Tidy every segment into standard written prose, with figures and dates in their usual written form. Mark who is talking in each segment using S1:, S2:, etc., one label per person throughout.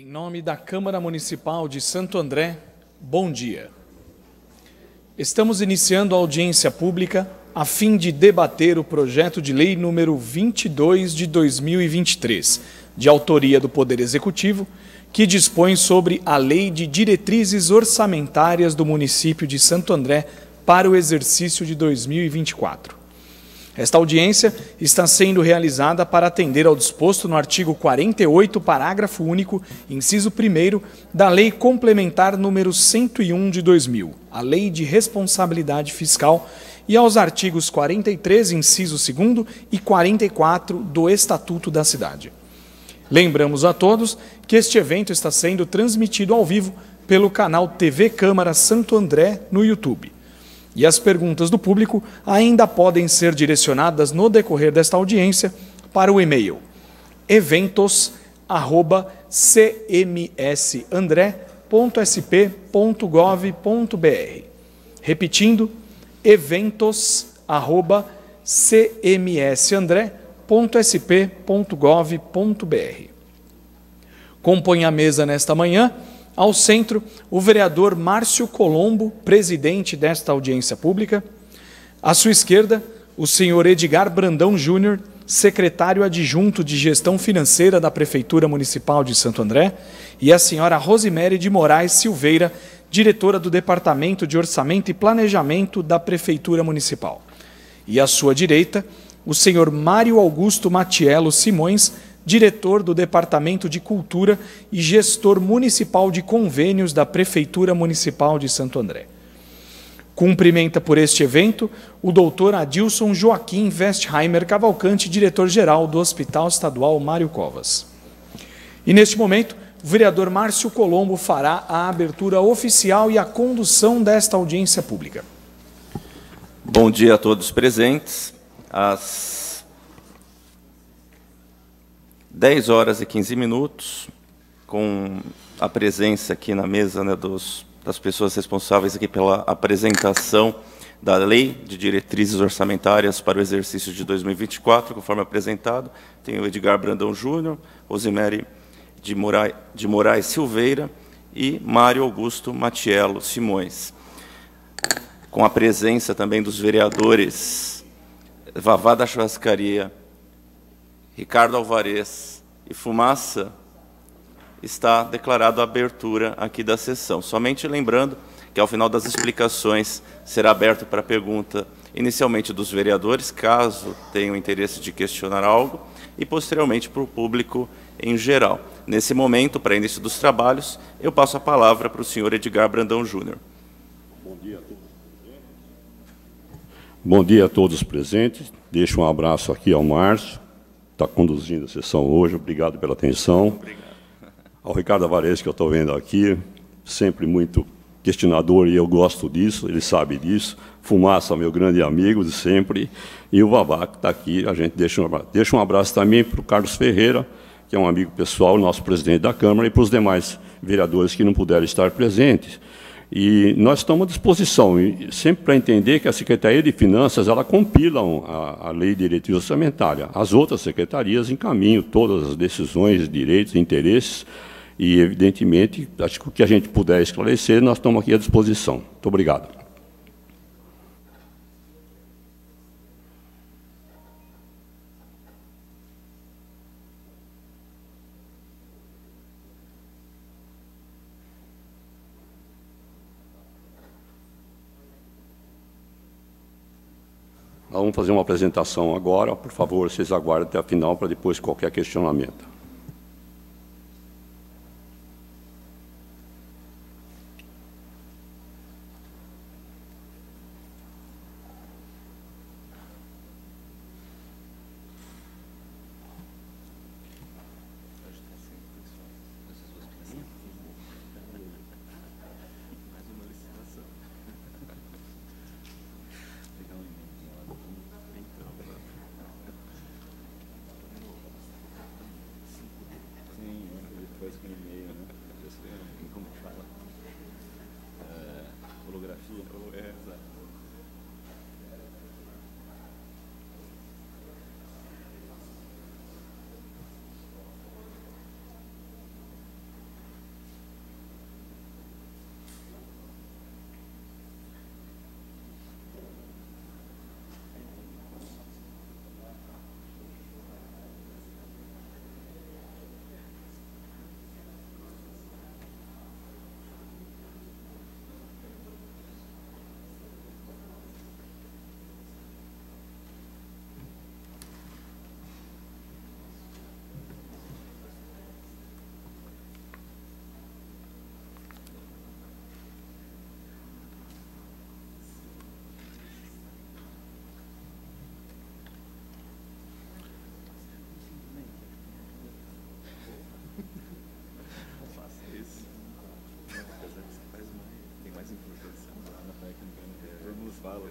S1: Em nome da Câmara Municipal de Santo André, bom dia. Estamos iniciando a audiência pública a fim de debater o projeto de lei número 22 de 2023, de autoria do Poder Executivo, que dispõe sobre a Lei de Diretrizes Orçamentárias do município de Santo André para o exercício de 2024. Esta audiência está sendo realizada para atender ao disposto no artigo 48, parágrafo único, inciso 1º, da Lei Complementar número 101 de 2000, a Lei de Responsabilidade Fiscal, e aos artigos 43, inciso 2º, e 44 do Estatuto da Cidade. Lembramos a todos que este evento está sendo transmitido ao vivo pelo canal TV Câmara Santo André no YouTube. E as perguntas do público ainda podem ser direcionadas no decorrer desta audiência para o e-mail eventos@cmsandré.sp.gov.br. Repetindo, eventos@cmsandré.sp.gov.br. Compõe a mesa nesta manhã, ao centro, o vereador Márcio Colombo, presidente desta audiência pública. À sua esquerda, o senhor Edgar Brandão Júnior, secretário adjunto de Gestão Financeira da Prefeitura Municipal de Santo André, e a senhora Rosemary de Moraes Silveira, diretora do Departamento de Orçamento e Planejamento da Prefeitura Municipal. E à sua direita, o senhor Mário Augusto Matiello Simões, diretor do Departamento de Cultura e gestor municipal de convênios da Prefeitura Municipal de Santo André. Cumprimenta por este evento o doutor Adilson Joaquim Westheimer Cavalcante, diretor-geral do Hospital Estadual Mário Covas. E neste momento, o vereador Márcio Colombo fará a abertura oficial e a condução desta audiência pública.
S2: Bom dia a todos presentes. Às 10 horas e 15 minutos, com a presença aqui na mesa, né, das pessoas responsáveis aqui pela apresentação da Lei de Diretrizes Orçamentárias para o exercício de 2024, conforme apresentado. Tem o Edgar Brandão Júnior, Rosemary de Moraes Silveira e Mário Augusto Matiello Simões. Com a presença também dos vereadores Vavá da Churrascaria, Ricardo Alvarez e Fumaça, está declarada a abertura aqui da sessão. Somente lembrando que, ao final das explicações, será aberto para pergunta, inicialmente dos vereadores, caso tenham interesse de questionar algo, e posteriormente para o público em geral. Nesse momento, para início dos trabalhos, eu passo a palavra para o senhor Edgar Brandão Júnior.
S3: Bom dia a todos. Bom dia a todos presentes. Deixo um abraço aqui ao Márcio, está conduzindo a sessão hoje. Obrigado pela atenção.
S2: Obrigado.
S3: Ao Ricardo Alvarez, que eu estou vendo aqui, sempre muito questionador, e eu gosto disso, ele sabe disso. Fumaça, meu grande amigo de sempre. E o Vavá, que está aqui, a gente deixa um abraço. Deixa um abraço também para o Carlos Ferreira, que é um amigo pessoal, nosso presidente da Câmara, e para os demais vereadores que não puderam estar presentes. E nós estamos à disposição, e sempre para entender que a Secretaria de Finanças, ela compila a Lei de Diretriz Orçamentária. As outras secretarias encaminham todas as decisões, direitos, interesses, e, evidentemente, acho que o que a gente puder esclarecer, nós estamos aqui à disposição. Muito obrigado. Nós vamos fazer uma apresentação agora. Por favor, vocês aguardem até a final para depois qualquer questionamento.
S4: fala.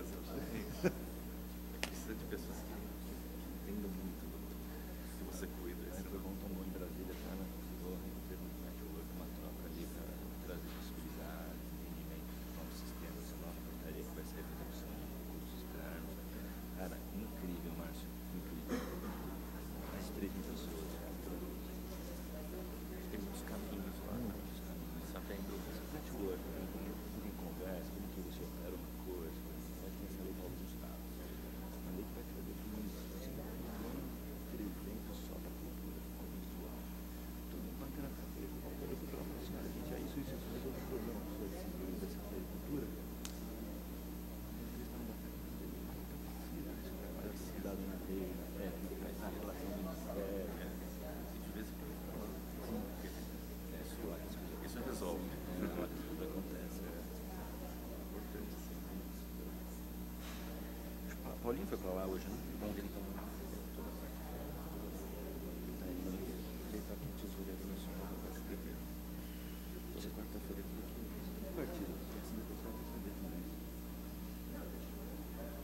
S2: Precisa de pessoas que entendam muito do que você cuida.
S4: Foi bom, tomou em Brasília, cara, vou ter um network, uma troca ali para trazer possibilidades, entendimento de novos sistemas, nova portaria que vai ser feita de recursos externos. Cara, incrível, Márcio, incrível. Mais de 3 mil pessoas, cara.
S2: Tem muitos caminhos lá.
S4: Muitos caminhos.
S2: Sabendo.
S4: Network, tem conversa, como que você opera uma coisa, vai começar a ler novos estados. Uma lei que vai trazer muito, assim, aquele evento só da cultura audiovisual. Todo mundo vai ter na cabeça, vai ter que falar para a senhora, gente, é isso, mas outro problema com a desenvolvimento dessa cultura. Eles estão na cabeça dele, mas não precisa, isso vai ser dado na lei, na técnica, na relação do ministério.
S2: De vez em quando.
S4: É só que as coisas
S2: Isso resolve.
S4: tudo acontece. Paulinho foi pra lá hoje, né? Ontem ele tava toda a parte. Ele tá aqui, tesoureiro nacional do PSDB. Hoje é quarta-feira aqui, que partido? Que assim depois vai receber também.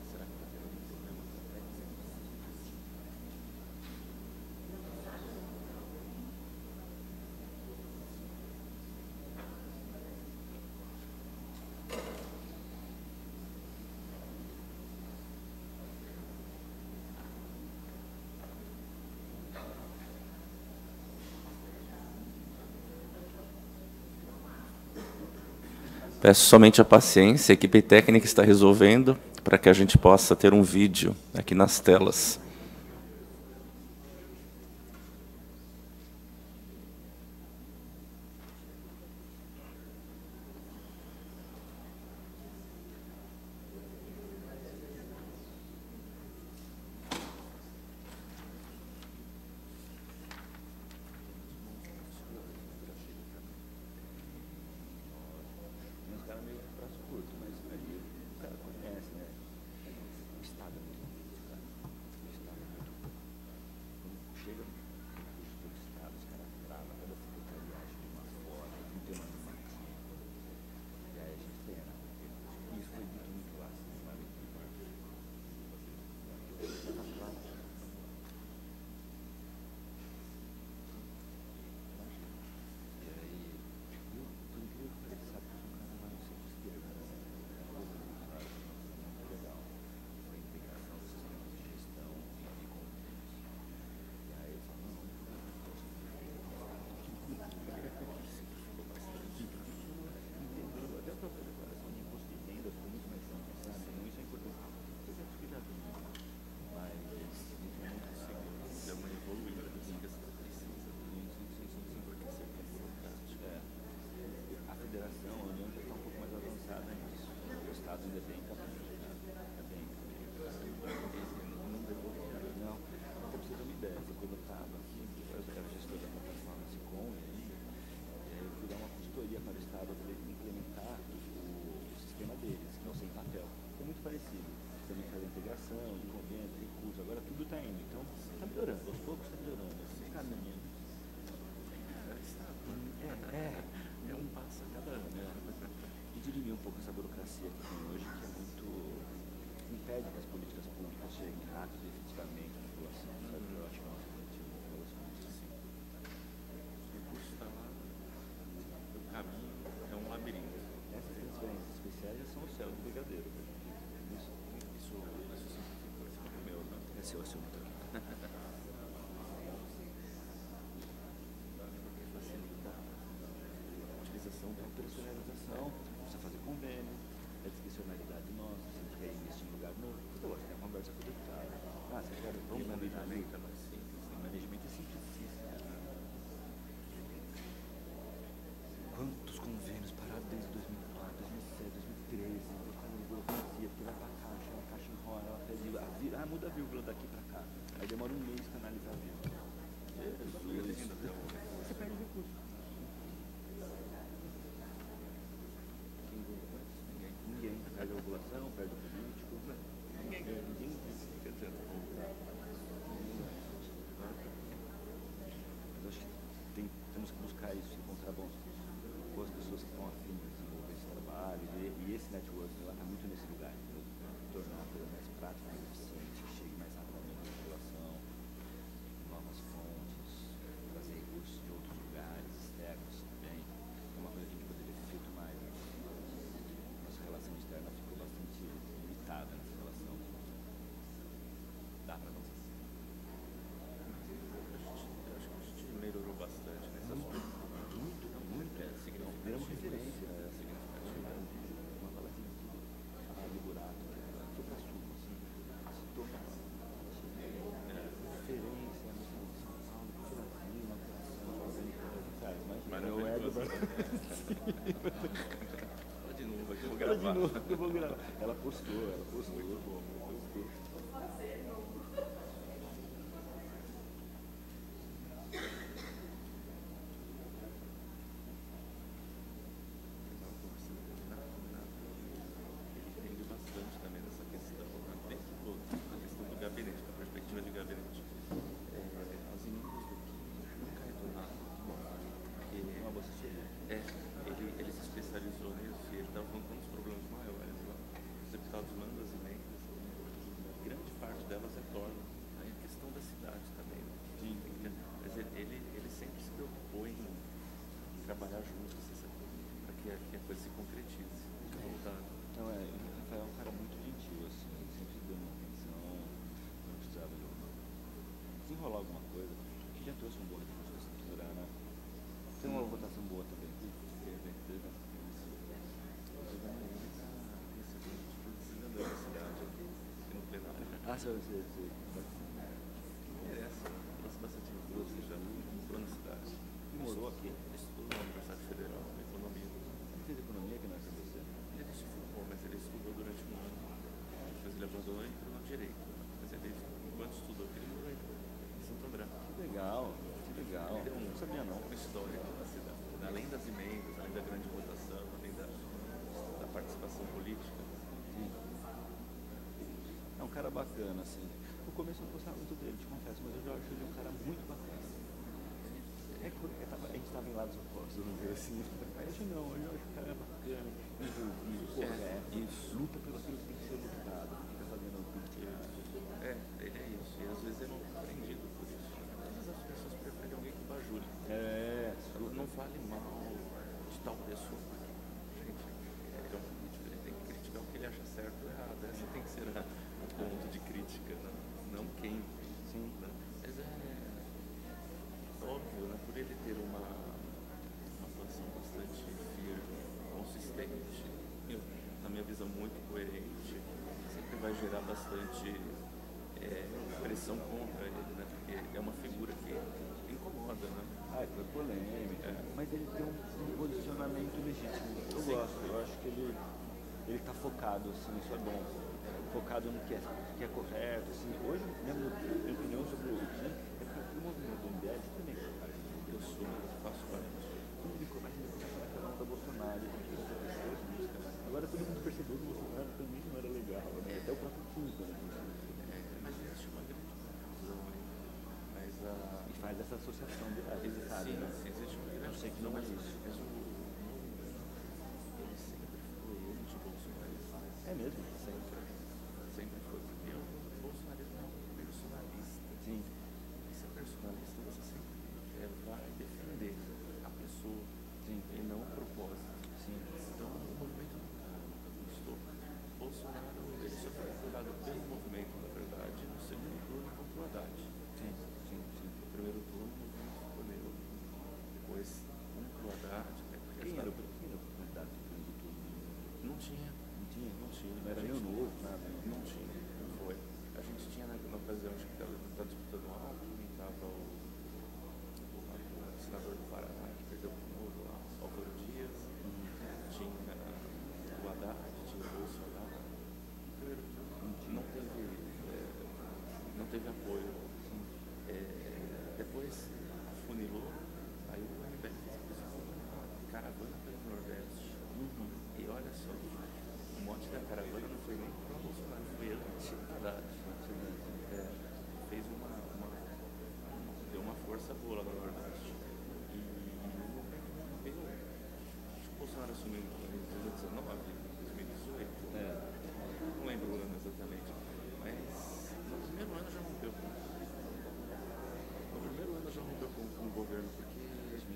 S4: Será que tá tendo algum problema com a técnica?
S2: Peço somente a paciência, a equipe técnica está resolvendo para que a gente possa ter um vídeo aqui nas telas.
S4: Tem uns caras meio braço curto, mas aí o cara conhece, né? O Estado é muito bonito, cara. O Estado é muito bom. Quando chega no recurso do Estado, os caras travam, cada secretaria acha de uma forma, não tem uma normativa. E aí a gente tem, né? Isso foi muito lá, assim, lá no Parque. E aí, eu, por incrível que pareça, sabe que eu sou um cara lá no centro-esquerda, né? É uma coisa muito rara, muito legal. Foi a integração dos sistemas de gestão e convênios. E aí eu falo, não, simplificou bastante. Entendeu? Até a própria declaração de imposto de renda ficou muito mais simples, sabe? Então isso é importante. Vocês devem que já viram, mas muito seguro.
S2: Deu uma evoluída assim que você precisa.
S4: Porque sempre é burocrático. A federação, a União já está um pouco mais avançada nisso. O Estado ainda é bem capricho, né? É bem não devolve nada, não. Até pra você ter uma ideia, quando eu estava aqui, eu era gestor da plataforma Sicom ainda, eu fui dar uma consultoria para o Estado para ele implementar o sistema deles, que é o sem papel. É muito parecido. Também faz a integração, de convênio, recurso, agora tudo está indo. Então, está melhorando, aos poucos está melhorando. Assim, caminhando. É um passo a cada ano, né? E dirimir um pouco essa burocracia que tem hoje, que é muito. Impede que as políticas públicas cheguem rápido e efetivamente à população, sabe? Eu acho que é um objetivo relacionamento assim.
S2: O recurso está lá, o caminho é um labirinto.
S4: Essas transferências especiais já são o céu do brigadeiro. Isso
S2: Simplificou. Esse é o meu, né?
S4: é seu assunto aqui. Facilitar a utilização da operacionalização, precisa fazer convênio, a discricionalidade nossa, se a gente quer investir em lugar novo, eu gosto de ter uma conversa com o deputado. Ah, você quer vamos combinar ali?
S2: Management é mais simples.
S4: O management é simplicíssimo. Quantos convênios parados desde 2004, 2007, 2013, por causa de burocracia, porque vai pra caixa, a caixa enrola, ela pede, muda a vírgula daqui pra cá. Aí demora um mês pra analisar a vírgula. Você perde recurso. Quem ganha com isso? Ninguém. Perde a população, perde o político. Ninguém ganha. Quer dizer, mas acho que temos que buscar isso, encontrar boas pessoas que estão afim de desenvolver esse trabalho. E esse network lá está muito nesse lugar. ela de novo, que eu vou gravar. Ela postou.
S2: Entende bastante também dessa questão, né? Dentro da questão do gabinete, da perspectiva de gabinete. As emendas do Kim nunca retornaram, porque ele se especializou nisso e ele estava falando com uns problemas maiores lá. Os deputados mandam as emendas, grande parte delas retornam. Aí a questão da cidade também, né? Sim. Mas ele sempre se preocupou em trabalhar juntos, para que a coisa se concretize.
S4: Não, o Rafael é um cara muito gentil, assim, sempre dando atenção, não precisava de desenrolar alguma coisa, que já trouxe um bom recurso para estruturar, né? Tem uma votação boa também.
S2: Inclusive amanhã está recebendo o cidadão da cidade aqui no plenário.
S4: Você
S2: Merece, trouxe bastante recurso, já entrou na cidade.
S4: E morou aqui?
S2: Estudou na Universidade Federal, economia.
S4: Ele fez economia que não é para você?
S2: Ele não se formou, mas ele estudou durante um ano. Depois ele abandonou e entrou no direito. Mas ele, enquanto estudou, ele morou em Santo André.
S4: Que legal.
S2: Ele deu
S4: Não sabia não.
S2: uma história da cidade. Além das emendas, além da grande votação, além da participação política.
S4: Sim. É um cara bacana, assim. No começo eu não gostava muito dele, te confesso, mas eu já acho ele um cara muito bacana. A gente estava em lados opostos, vamos dizer assim. Hoje não, hoje eu acho que o cara é bacana, envolvido, correto, luta pelo aquilo que tem que ser lutado, não fica fazendo o que
S2: Ele é isso. E às vezes é não compreendido por isso. Todas as pessoas preferem alguém que bajule. Não fale mal de tal pessoa. Gente, é um político, ele tem que criticar o que ele acha certo ou errado. Essa tem que ser o ponto de crítica, não quem.
S4: Sim.
S2: Né? Mas é óbvio, né? Por ele ter uma atuação bastante firme, consistente, na minha visão muito coerente, sempre vai gerar bastante pressão contra ele, né? Porque é uma figura que incomoda, né?
S4: Foi polêmica, mas ele tem um posicionamento legítimo. Eu gosto, eu acho que ele tá focado, assim, isso é bom. Focado no que é correto, assim. Hoje, minha opinião sobre o Kim é porque o movimento do MBL também é focado.
S2: Eu faço parte.
S4: Quando ele começa a falar que da Bolsonaro, a gente não percebeu isso, né? Agora todo mundo percebeu que o Bolsonaro também não era legal, né? Até o próprio Kim, né?
S2: Mas existe uma grande confusão aí.
S4: E faz essa associação de sabe,
S2: sim,
S4: né?
S2: existe uma grande
S4: Eu sei que não é isso.
S2: Mas ele sempre foi anti-bolsonarista.
S4: É mesmo?
S2: Sempre foi. Porque o bolsonarismo é um personalista.
S4: Sim.
S2: E ser personalista, você sempre vai defender a pessoa e não o propósito.
S4: Sim.
S2: Então, o movimento nunca gostou. Bolsonaro, ele só foi apoiado pelo movimento, na verdade, no segundo turno contra o Haddad.
S4: Sim.
S2: No primeiro turno, o movimento ficou nele. Depois, contra o Haddad.
S4: Quem era o candidato do segundo turno?
S2: Não tinha.
S4: Não era nem o novo, nada.
S2: Não tinha, não foi. A gente tinha na ocasião, acho que estava disputando o Alckmin, estava o senador do Paraná, que perdeu para o novo lá, Álvaro Dias, tinha o Haddad, tinha o Bolsonaro. Não teve apoio. Depois funilou, aí o MBL fez uma caravana pelo Nordeste. E olha só, o mote da caravana não foi nem para o Bolsonaro, foi anti-Haddad. Fez deu uma força boa lá no Nordeste. E no momento veio, acho que o Bolsonaro assumiu em 2019, 2018, não lembro o ano exatamente, mas no primeiro ano já rompeu com o governo, porque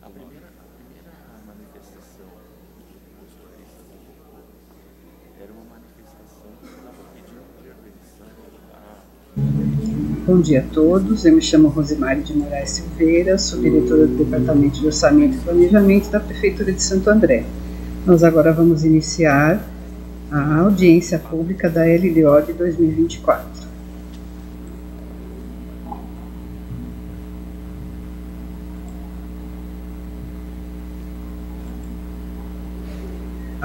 S2: a primeira manifestação bolsonarista era uma manifestação que estava pedindo intervenção.
S5: Bom dia a todos, eu me chamo Rosemary de Moraes Silveira, sou diretora do Departamento de Orçamento e Planejamento da Prefeitura de Santo André. Nós agora vamos iniciar a audiência pública da LDO de 2024.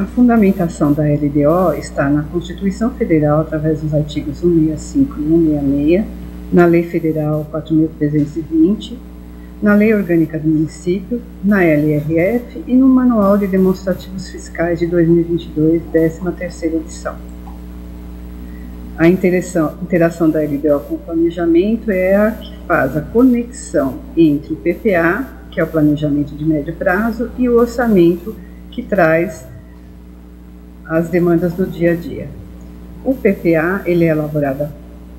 S5: A fundamentação da LDO está na Constituição Federal, através dos artigos 165 e 166, na Lei Federal 4.320, na Lei Orgânica do Município, na LRF e no Manual de Demonstrativos Fiscais de 2022, 13ª edição. A interação da LDO com o planejamento é a que faz a conexão entre o PPA, que é o planejamento de médio prazo, e o orçamento, que traz as demandas do dia a dia. O PPA ele é elaborado a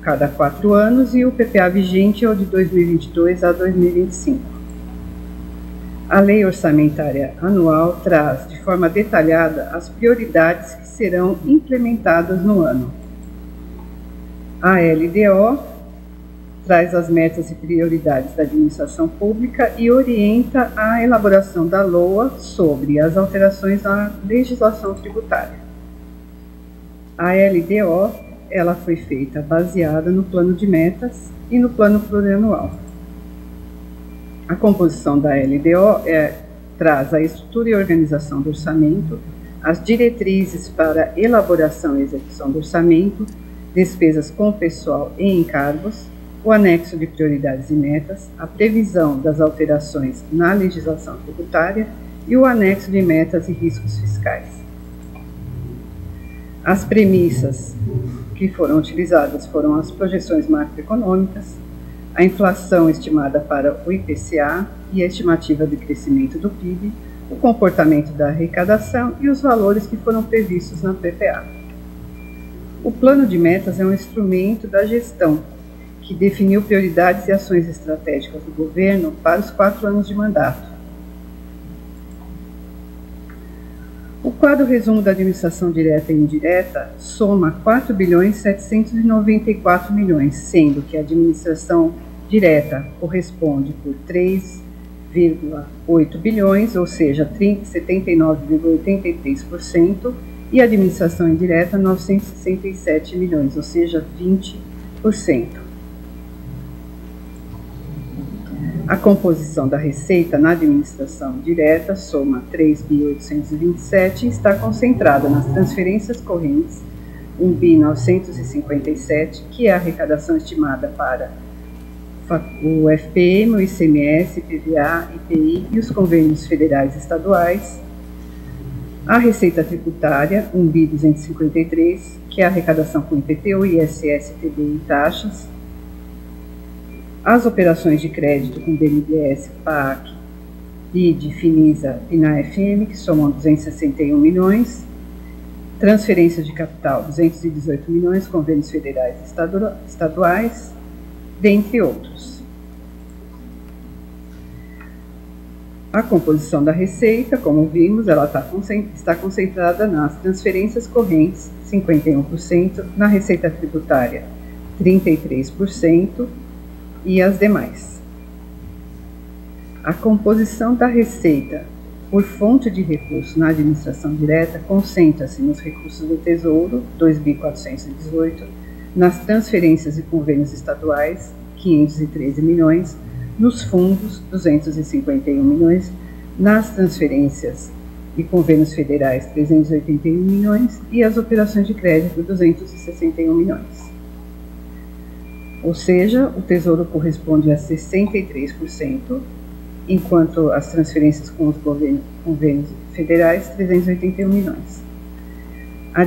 S5: cada 4 anos e o PPA vigente é o de 2022 a 2025. A Lei Orçamentária Anual traz de forma detalhada as prioridades que serão implementadas no ano. A LDO traz as metas e prioridades da administração pública e orienta a elaboração da LOA sobre as alterações na legislação tributária. A LDO ela foi feita baseada no plano de metas e no plano plurianual. A composição da LDO traz a estrutura e organização do orçamento, as diretrizes para elaboração e execução do orçamento, despesas com pessoal e encargos, o anexo de prioridades e metas, a previsão das alterações na legislação tributária e o anexo de metas e riscos fiscais. As premissas que foram utilizadas foram as projeções macroeconômicas, a inflação estimada para o IPCA e a estimativa de crescimento do PIB, o comportamento da arrecadação e os valores que foram previstos na PPA. O plano de metas é um instrumento da gestão que definiu prioridades e ações estratégicas do governo para os 4 anos de mandato. O quadro resumo da administração direta e indireta soma 4.794 bilhões, sendo que a administração direta corresponde por 3,8 bilhões, ou seja, 79,83%, e a administração indireta 967 milhões, ou seja, 20%. A composição da receita na administração direta soma 3.827 e está concentrada nas transferências correntes 1.957, que é a arrecadação estimada para o FPM, o ICMS, IPVA, IPI e os convênios federais e estaduais. A receita tributária 1.253, que é a arrecadação com IPTU, ISS, TBI e taxas. As operações de crédito com BNDES, PAC, BID, Finisa e NAFM, que somam 261 milhões. Transferências de capital, 218 milhões, convênios federais e estaduais, dentre outros. A composição da receita, como vimos, ela está concentrada nas transferências correntes, 51%, na receita tributária, 33%, e as demais. A composição da receita por fonte de recurso na administração direta concentra-se nos recursos do Tesouro, 2.418, nas transferências e convênios estaduais, 513 milhões, nos fundos, 251 milhões, nas transferências e convênios federais, 381 milhões, e as operações de crédito, 261 milhões. Ou seja, o Tesouro corresponde a 63%, enquanto as transferências com os convênios federais, 381 milhões. A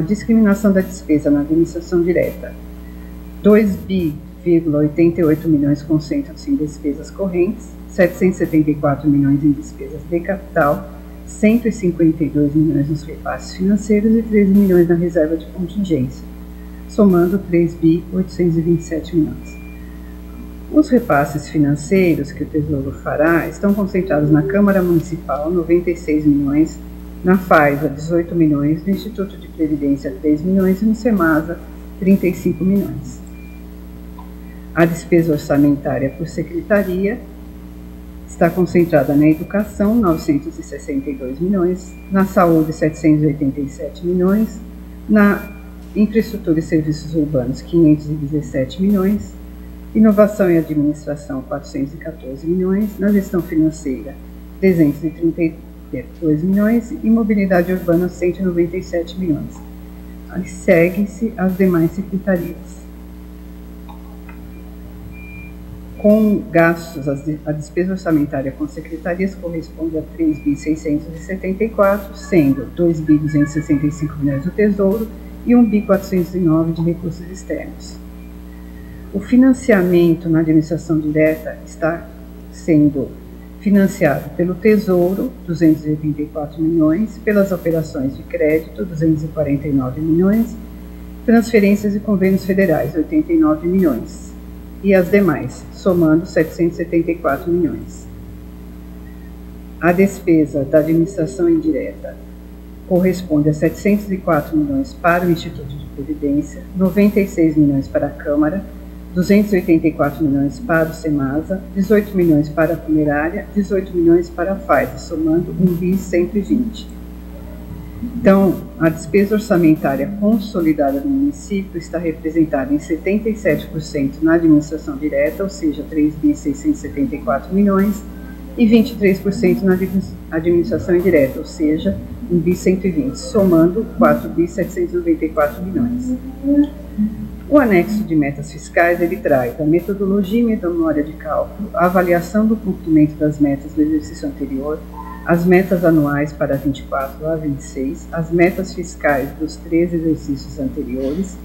S5: discriminação da despesa na administração direta, 2,88 milhões concentram-se em despesas correntes, 774 milhões em despesas de capital, 152 milhões nos repasses financeiros e 13 milhões na reserva de contingência, somando 3.827 milhões. Os repasses financeiros que o Tesouro fará estão concentrados na Câmara Municipal, 96 milhões, na FAISA, 18 milhões, no Instituto de Previdência, 3 milhões e no SEMASA, 35 milhões. A despesa orçamentária por secretaria está concentrada na Educação, 962 milhões, na Saúde, 787 milhões, na Infraestrutura e Serviços Urbanos, 517 milhões, Inovação e Administração, 414 milhões, na Gestão Financeira, 334 2 milhões e mobilidade urbana 197 milhões. Aí segue-se as demais secretarias. Com gastos, a despesa orçamentária com secretarias corresponde a 3.674, sendo 2.265 milhões do Tesouro e 1.409 de recursos externos. O financiamento na administração direta está sendo financiado pelo Tesouro, 284 milhões, pelas operações de crédito, 249 milhões, transferências e convênios federais, 89 milhões, e as demais, somando 774 milhões. A despesa da administração indireta corresponde a 704 milhões para o Instituto de Previdência, 96 milhões para a Câmara, 284 milhões para o SEMASA, 18 milhões para a funerária, 18 milhões para a FAES, somando 1.120. Então, a despesa orçamentária consolidada do município está representada em 77% na administração direta, ou seja, 3.674 milhões, e 23% na administração indireta, ou seja, 1.120, somando 4.794 milhões. O anexo de metas fiscais, ele traz a metodologia e memória de cálculo, a avaliação do cumprimento das metas do exercício anterior, as metas anuais para 24 a 26, as metas fiscais dos 3 exercícios anteriores,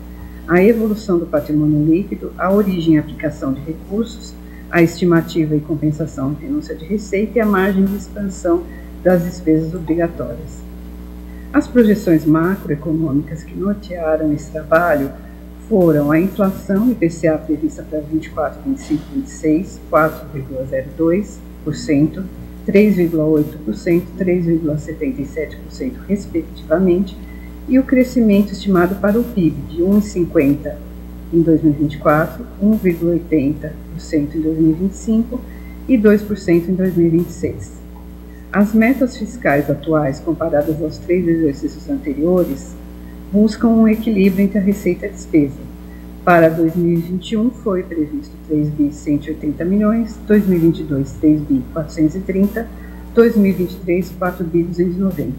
S5: a evolução do patrimônio líquido, a origem e aplicação de recursos, a estimativa e compensação de renúncia de receita e a margem de expansão das despesas obrigatórias. As projeções macroeconômicas que nortearam esse trabalho foram a inflação IPCA prevista para 24, 25, 26, 4,02%, 3,8%, 3,77% respectivamente, e o crescimento estimado para o PIB de 1,50% em 2024, 1,80% em 2025 e 2% em 2026. As metas fiscais atuais, comparadas aos 3 exercícios anteriores, buscam um equilíbrio entre a receita e a despesa. Para 2021 foi previsto 3.180 milhões, 2022 3.430, 2023 4.290.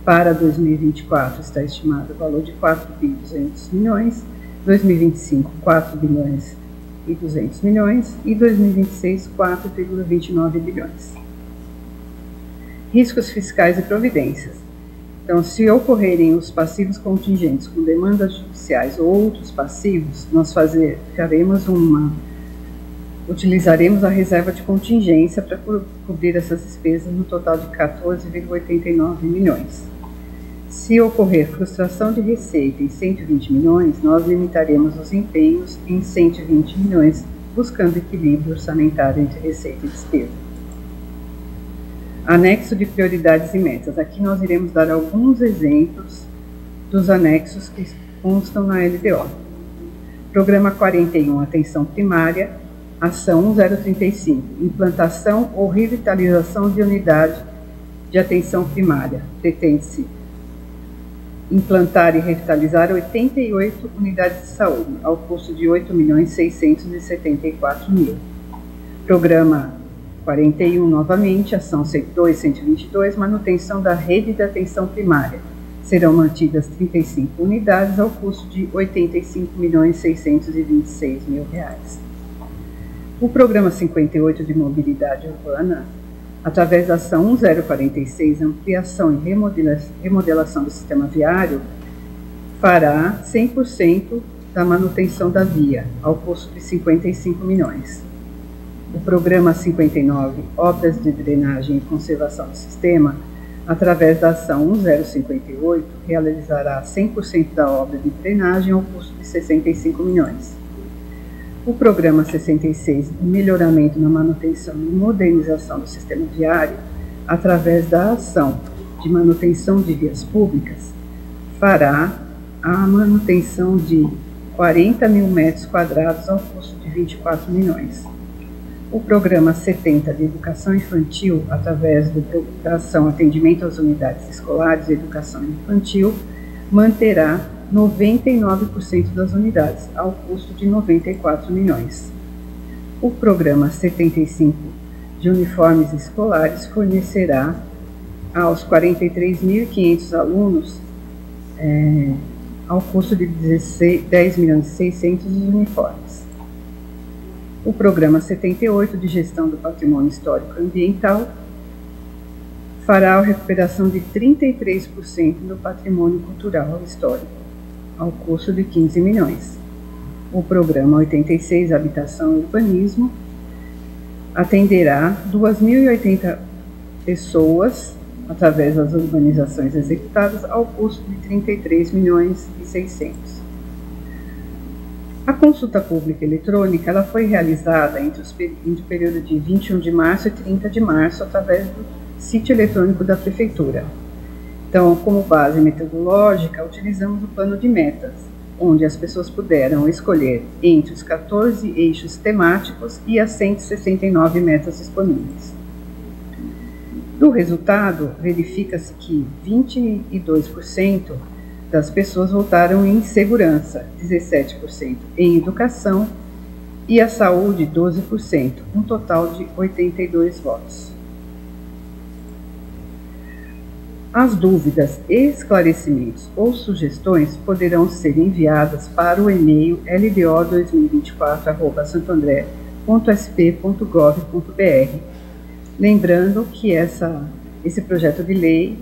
S5: Para 2024 está estimado o valor de 4.200 milhões, 2025 4 bilhões e 200 milhões e 2026 4,29 bilhões. Riscos fiscais e providências. Então, se ocorrerem os passivos contingentes com demandas judiciais ou outros passivos, nós utilizaremos a reserva de contingência para cobrir essas despesas no total de 14,89 milhões. Se ocorrer frustração de receita em 120 milhões, nós limitaremos os empenhos em 120 milhões, buscando equilíbrio orçamentário entre receita e despesa. Anexo de prioridades e metas. Aqui nós iremos dar alguns exemplos dos anexos que constam na LDO. Programa 41, Atenção Primária, Ação 1035, Implantação ou Revitalização de Unidade de Atenção Primária. Pretende-se implantar e revitalizar 88 unidades de saúde, ao custo de 8.674.000. Programa 41, novamente, Ação 102-122, Manutenção da Rede de Atenção Primária. Serão mantidas 35 unidades ao custo de R$ 85.626.000. O Programa 58 de Mobilidade Urbana, através da Ação 1046, Ampliação e Remodelação do Sistema Viário, fará 100% da manutenção da via, ao custo de 55 milhões. O Programa 59, Obras de Drenagem e Conservação do Sistema, através da Ação 1058, realizará 100% da obra de drenagem ao custo de 65 milhões. O Programa 66, Melhoramento na Manutenção e Modernização do Sistema Viário, através da Ação de Manutenção de Vias Públicas, fará a manutenção de 40 mil metros quadrados ao custo de 24 milhões. O Programa 70 de Educação Infantil, através da Ação Atendimento às Unidades Escolares e Educação Infantil, manterá 99% das unidades, ao custo de 94 milhões. O Programa 75 de Uniformes Escolares fornecerá aos 43.500 alunos, ao custo de 10.600.000 os uniformes. O programa 78 de gestão do patrimônio histórico ambiental fará a recuperação de 33% do patrimônio cultural histórico, ao custo de 15 milhões. O programa 86 Habitação e Urbanismo atenderá 2.080 pessoas através das urbanizações executadas ao custo de 33 milhões e 600. A consulta pública eletrônica ela foi realizada entre o período de 21 de março e 30 de março através do sítio eletrônico da Prefeitura. Então, como base metodológica, utilizamos o plano de metas, onde as pessoas puderam escolher entre os 14 eixos temáticos e as 169 metas disponíveis. Do resultado, verifica-se que 22% das pessoas votaram em segurança, 17% em educação e a saúde, 12%, um total de 82 votos. As dúvidas, esclarecimentos ou sugestões poderão ser enviadas para o e-mail ldo2024@santoandre.sp.gov.br. Lembrando que esse projeto de lei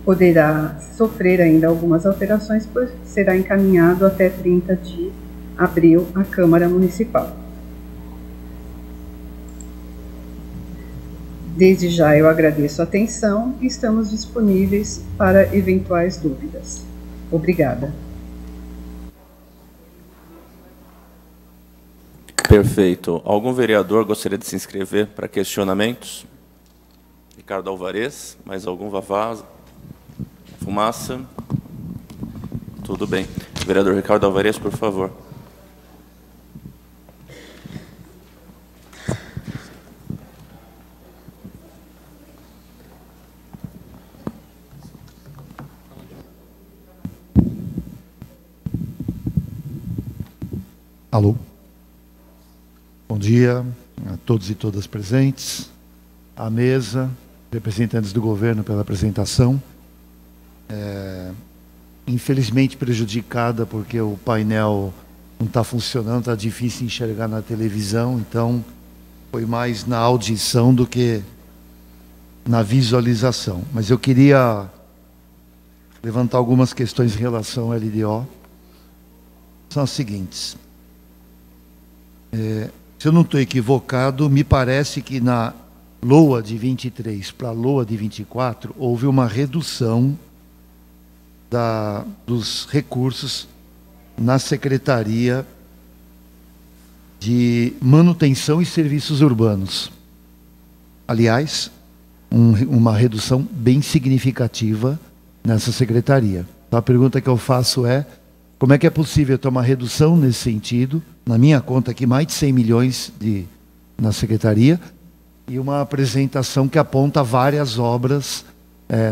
S5: poderá sofrer ainda algumas alterações, pois será encaminhado até 30 de abril à Câmara Municipal. Desde já eu agradeço a atenção e estamos disponíveis para eventuais dúvidas. Obrigada.
S2: Perfeito. Algum vereador gostaria de se inscrever para questionamentos? Ricardo Alvarez, mais algum? Vavá? Fumaça? Tudo bem. Vereador Ricardo Alvarez, por favor.
S6: Alô. Bom dia a todos e todas presentes, à mesa, representantes do governo pela apresentação. Infelizmente prejudicada porque o painel não está funcionando, está difícil enxergar na televisão, então foi mais na audição do que na visualização. Mas eu queria levantar algumas questões em relação ao LDO. São as seguintes. Se eu não estou equivocado, me parece que na LOA de 23 para a LOA de 24 houve uma redução dos recursos na Secretaria de Manutenção e Serviços Urbanos. Aliás, uma redução bem significativa nessa secretaria. Então, a pergunta que eu faço é: como é que é possível ter uma redução nesse sentido? Na minha conta aqui, mais de 100 milhões na secretaria, e uma apresentação que aponta várias obras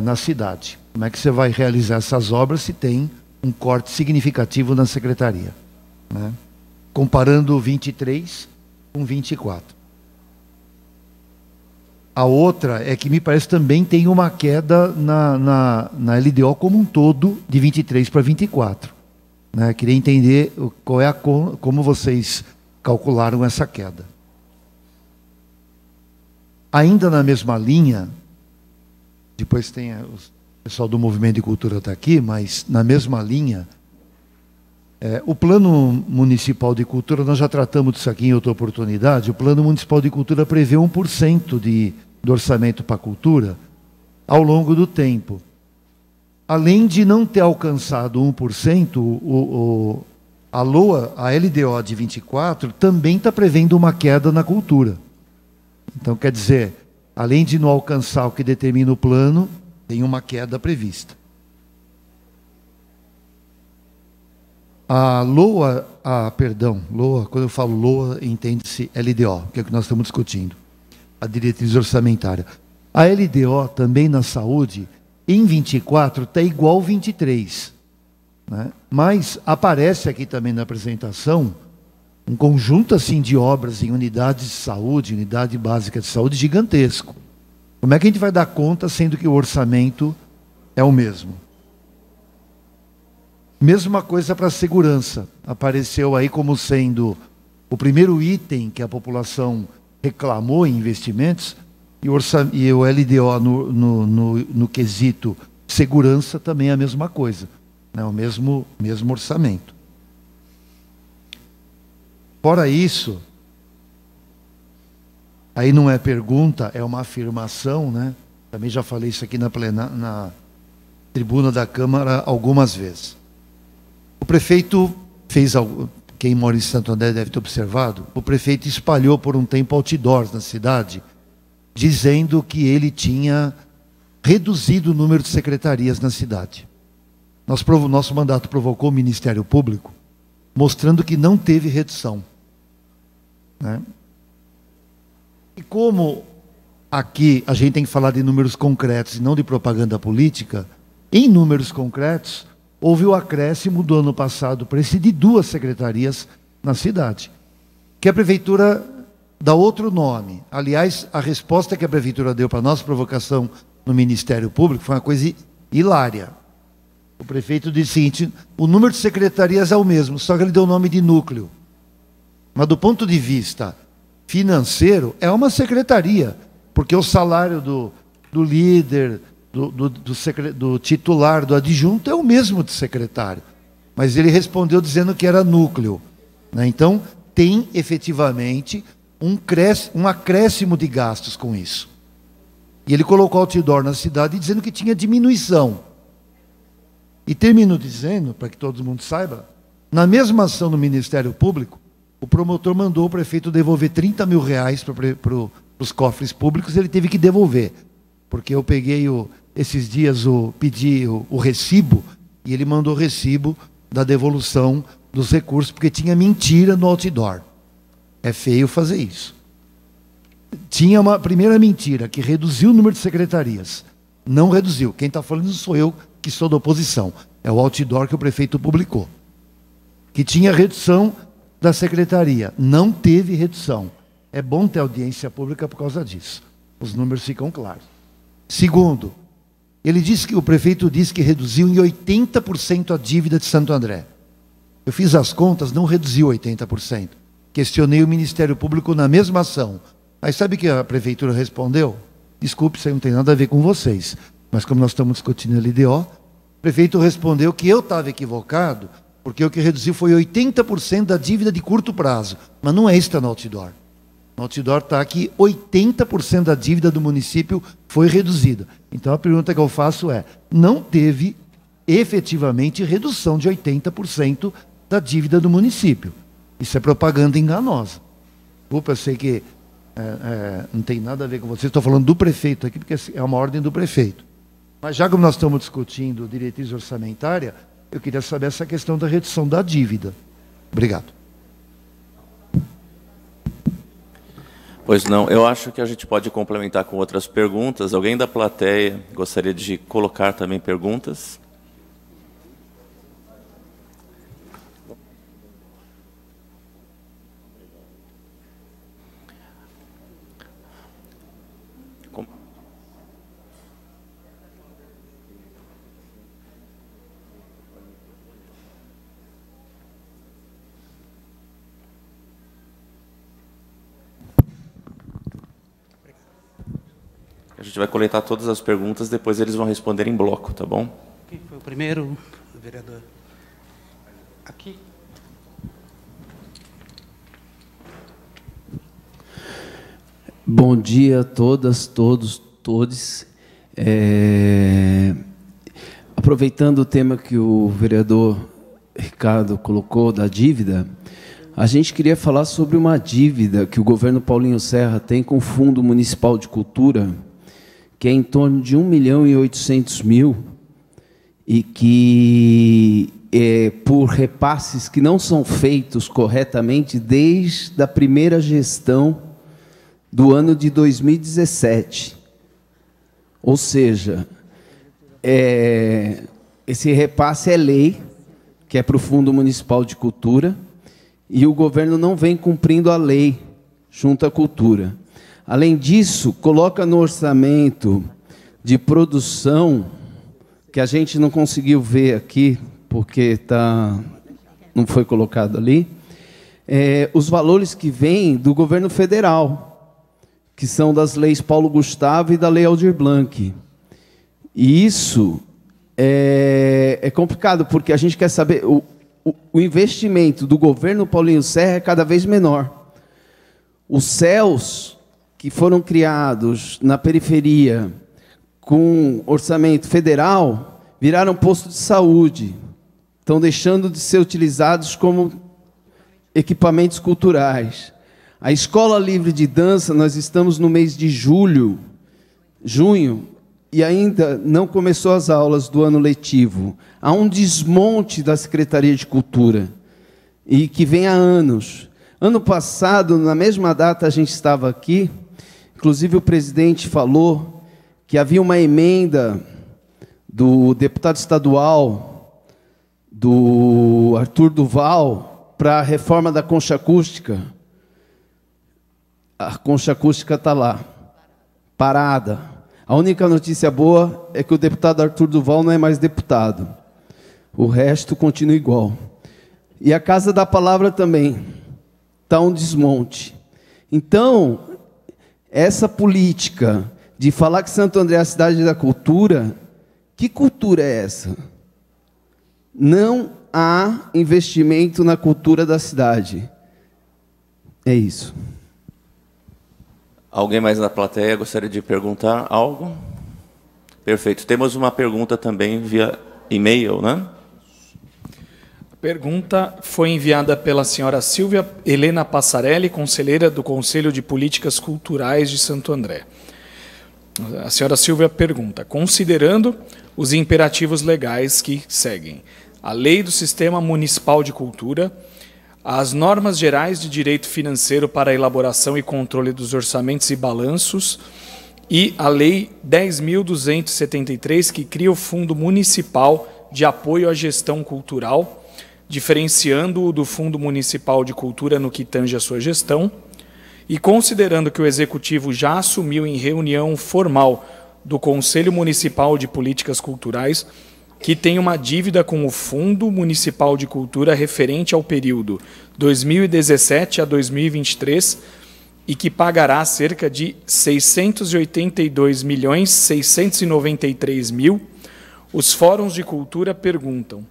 S6: na cidade. Como é que você vai realizar essas obras se tem um corte significativo na secretaria, né? Comparando 23 com 24. A outra é que me parece também tem uma queda na LDO como um todo, de 23 para 24. Né? Queria entender como vocês calcularam essa queda. Ainda na mesma linha, depois tem o pessoal do Movimento de Cultura está aqui, mas na mesma linha, o Plano Municipal de Cultura, nós já tratamos disso aqui em outra oportunidade, o Plano Municipal de Cultura prevê 1% do orçamento para a cultura ao longo do tempo. Além de não ter alcançado 1%, a LOA, a LDO de 24, também está prevendo uma queda na cultura. Então, quer dizer, além de não alcançar o que determina o plano, tem uma queda prevista. A LOA, LOA, quando eu falo LOA, entende-se LDO, que é o que nós estamos discutindo, a diretriz orçamentária. A LDO também na saúde, em 24, está igual 23. Né? Mas aparece aqui também na apresentação um conjunto assim de obras em unidades de saúde, unidade básica de saúde, gigantesco. Como é que a gente vai dar conta sendo que o orçamento é o mesmo? Mesma coisa para a segurança. Apareceu aí como sendo o primeiro item que a população reclamou em investimentos, e o LDO no quesito segurança também é a mesma coisa, né? O mesmo orçamento. Fora isso, aí não é pergunta, é uma afirmação, né? Também já falei isso aqui na tribuna da Câmara algumas vezes. O prefeito fez algo, quem mora em Santo André deve ter observado, o prefeito espalhou por um tempo outdoors na cidade, dizendo que ele tinha reduzido o número de secretarias na cidade. Nosso mandato provocou o Ministério Público, mostrando que não teve redução, né? E como aqui a gente tem que falar de números concretos e não de propaganda política, em números concretos, houve o acréscimo do ano passado para esse de 2 secretarias na cidade, que a prefeitura dá outro nome. Aliás, a resposta que a prefeitura deu para a nossa provocação no Ministério Público foi uma coisa hilária. O prefeito disse o seguinte: o número de secretarias é o mesmo, só que ele deu o nome de núcleo. Mas do ponto de vista financeiro, é uma secretaria, porque o salário do líder, do titular, do adjunto, é o mesmo de secretário. Mas ele respondeu dizendo que era núcleo, né? Então, tem efetivamente um acréscimo de gastos com isso. E ele colocou outdoor na cidade dizendo que tinha diminuição. E terminou dizendo, para que todo mundo saiba, na mesma ação no Ministério Público, o promotor mandou o prefeito devolver 30 mil reais para os cofres públicos, ele teve que devolver. Porque eu peguei esses dias, pedi o recibo, e ele mandou o recibo da devolução dos recursos, porque tinha mentira no outdoor. É feio fazer isso. Tinha uma primeira mentira, que reduziu o número de secretarias. Não reduziu. Quem está falando não sou eu, que sou da oposição. É o outdoor que o prefeito publicou. Que tinha redução da secretaria. Não teve redução. É bom ter audiência pública por causa disso. Os números ficam claros. Segundo, o prefeito disse que reduziu em 80% a dívida de Santo André. Eu fiz as contas, não reduziu 80%. Questionei o Ministério Público na mesma ação. Aí sabe o que a prefeitura respondeu? Desculpe, isso aí não tem nada a ver com vocês. Mas como nós estamos discutindo a LDO, o prefeito respondeu que eu estava equivocado, porque o que reduziu foi 80% da dívida de curto prazo. Mas não é isso que está no outdoor. No outdoor está que 80% da dívida do município foi reduzida. Então a pergunta que eu faço é, não teve efetivamente redução de 80% da dívida do município. Isso é propaganda enganosa. Desculpa, eu sei que não tem nada a ver com vocês, estou falando do prefeito aqui, porque é uma ordem do prefeito. Mas já que nós estamos discutindo diretriz orçamentária, eu queria saber essa questão da redução da dívida. Obrigado.
S2: Pois não, eu acho que a gente pode complementar com outras perguntas. Alguém da plateia gostaria de colocar também perguntas? A gente vai coletar todas as perguntas, depois eles vão responder em bloco, tá bom?
S7: Quem foi o primeiro, vereador? Aqui.
S8: Bom dia a todas, todos. Aproveitando o tema que o vereador Ricardo colocou da dívida, a gente queria falar sobre uma dívida que o governo Paulinho Serra tem com o Fundo Municipal de Cultura, que é em torno de 1.800.000, e que, por repasses que não são feitos corretamente desde a primeira gestão do ano de 2017. Ou seja, esse repasse é lei, que é para o Fundo Municipal de Cultura, e o governo não vem cumprindo a lei junto à cultura. Além disso, coloca no orçamento de produção, que a gente não conseguiu ver aqui, porque não foi colocado ali, os valores que vêm do governo federal, que são das leis Paulo Gustavo e da Lei Aldir Blanc. E isso é complicado, porque a gente quer saber, o investimento do governo Paulinho Serra é cada vez menor. Os CELs, que foram criados na periferia com orçamento federal, viraram posto de saúde. Estão deixando de ser utilizados como equipamentos culturais. A Escola Livre de Dança, nós estamos no mês de junho, e ainda não começou as aulas do ano letivo. Há um desmonte da Secretaria de Cultura, e que vem há anos. Ano passado, na mesma data, a gente estava aqui, inclusive o presidente falou que havia uma emenda do deputado estadual, do Arthur Duval, para a reforma da concha acústica. A concha acústica está lá, parada. A única notícia boa é que o deputado Arthur Duval não é mais deputado. O resto continua igual. E a Casa da Palavra também está um desmonte. Então, essa política de falar que Santo André é a cidade da cultura, que cultura é essa? Não há investimento na cultura da cidade. É isso.
S2: Alguém mais na plateia gostaria de perguntar algo? Perfeito. Temos uma pergunta também via e-mail, né?
S1: A pergunta foi enviada pela senhora Silvia Helena Passarelli, conselheira do Conselho de Políticas Culturais de Santo André. A senhora Silvia pergunta: considerando os imperativos legais que seguem, a Lei do Sistema Municipal de Cultura, as normas gerais de direito financeiro para a elaboração e controle dos orçamentos e balanços e a Lei 10.273, que cria o Fundo Municipal de Apoio à Gestão Cultural, diferenciando-o do Fundo Municipal de Cultura no que tange a sua gestão, e considerando que o Executivo já assumiu em reunião formal do Conselho Municipal de Políticas Culturais que tem uma dívida com o Fundo Municipal de Cultura referente ao período 2017 a 2023 e que pagará cerca de R$ 682.693.000, os fóruns de cultura perguntam: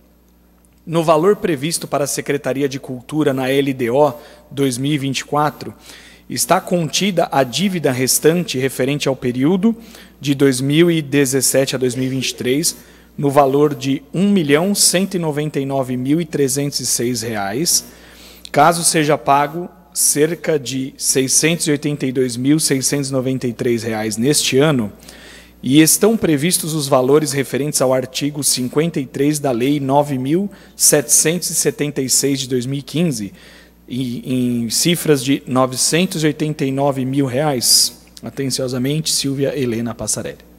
S1: no valor previsto para a Secretaria de Cultura na LDO 2024, está contida a dívida restante referente ao período de 2017 a 2023, no valor de R$ 1.199.306, caso seja pago cerca de R$ 682.693 neste ano, e estão previstos os valores referentes ao artigo 53 da Lei 9.776 de 2015, em cifras de R$ 989.000. Atenciosamente, Silvia Helena Passarelli.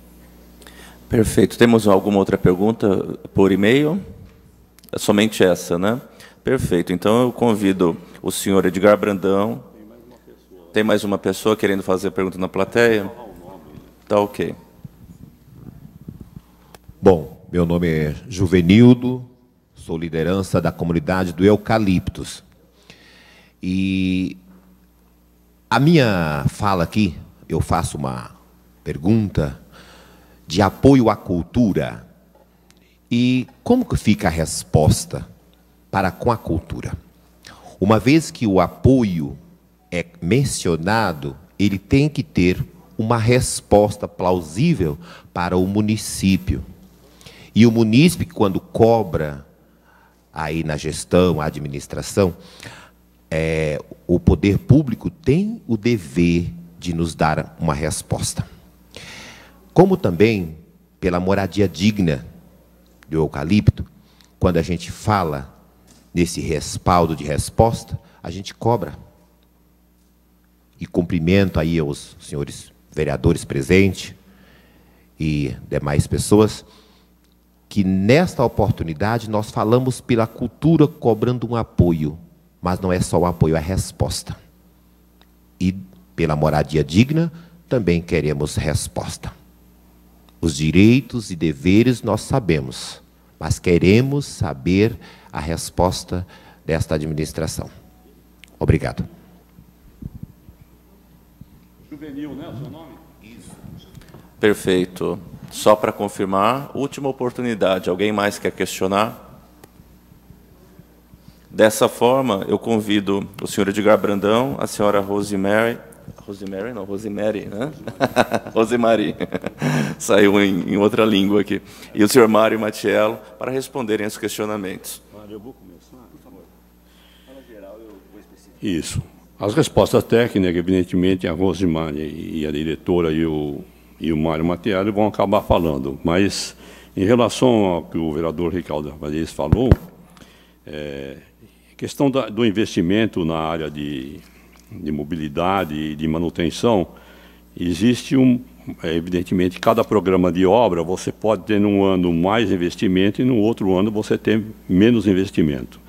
S2: Perfeito. Temos alguma outra pergunta por e-mail? É somente essa, né? Perfeito. Então, eu convido o senhor Edgar Brandão. Tem mais uma pessoa querendo fazer pergunta na plateia? Tá ok.
S9: Bom, meu nome é Juvenildo, sou liderança da comunidade do Eucaliptus. E a minha fala aqui, eu faço uma pergunta de apoio à cultura. E como que fica a resposta para com a cultura? Uma vez que o apoio é mencionado, ele tem que ter uma resposta plausível para o município. E o munícipe, quando cobra aí na gestão, a administração, o poder público tem o dever de nos dar uma resposta. Como também pela moradia digna do eucalipto, quando a gente fala nesse respaldo de resposta, a gente cobra. E cumprimento aí aos senhores vereadores presentes e demais pessoas, que nesta oportunidade nós falamos pela cultura cobrando um apoio, mas não é só o apoio, é a resposta. E pela moradia digna, também queremos resposta. Os direitos e deveres nós sabemos, mas queremos saber a resposta desta administração. Obrigado.
S3: Juvenil, né, o seu nome?
S2: Isso. Perfeito. Só para confirmar, última oportunidade. Alguém mais quer questionar? Dessa forma, eu convido o senhor Edgar Brandão, a senhora Rosemary, né? Rosemary, saiu em outra língua aqui, e o senhor Mário Matiello, para responderem aos questionamentos.
S3: Eu vou começar, por favor. Fala geral, eu vou especificar. Isso. As respostas técnicas, evidentemente, a Rosemary e a diretora e o Mário Matiello vão acabar falando, mas em relação ao que o vereador Ricardo Valdez falou, a questão do investimento na área de mobilidade e de manutenção, existe evidentemente, cada programa de obra, você pode ter num ano mais investimento e no outro ano você tem menos investimento.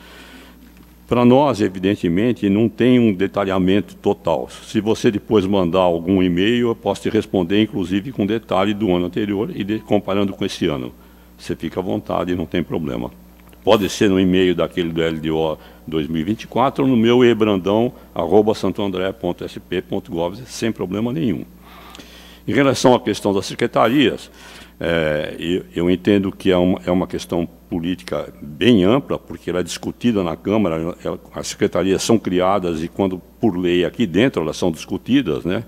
S3: Para nós, evidentemente, não tem um detalhamento total. Se você depois mandar algum e-mail, eu posso te responder, inclusive, com detalhe do ano anterior e comparando com esse ano. Você fica à vontade, não tem problema. Pode ser no e-mail daquele do LDO 2024 ou no meu ebrandão@santoandré.sp.gov, sem problema nenhum. Em relação à questão das secretarias, eu entendo que é uma questão política bem ampla, porque ela é discutida na Câmara, as secretarias são criadas e, quando por lei aqui dentro, elas são discutidas, né?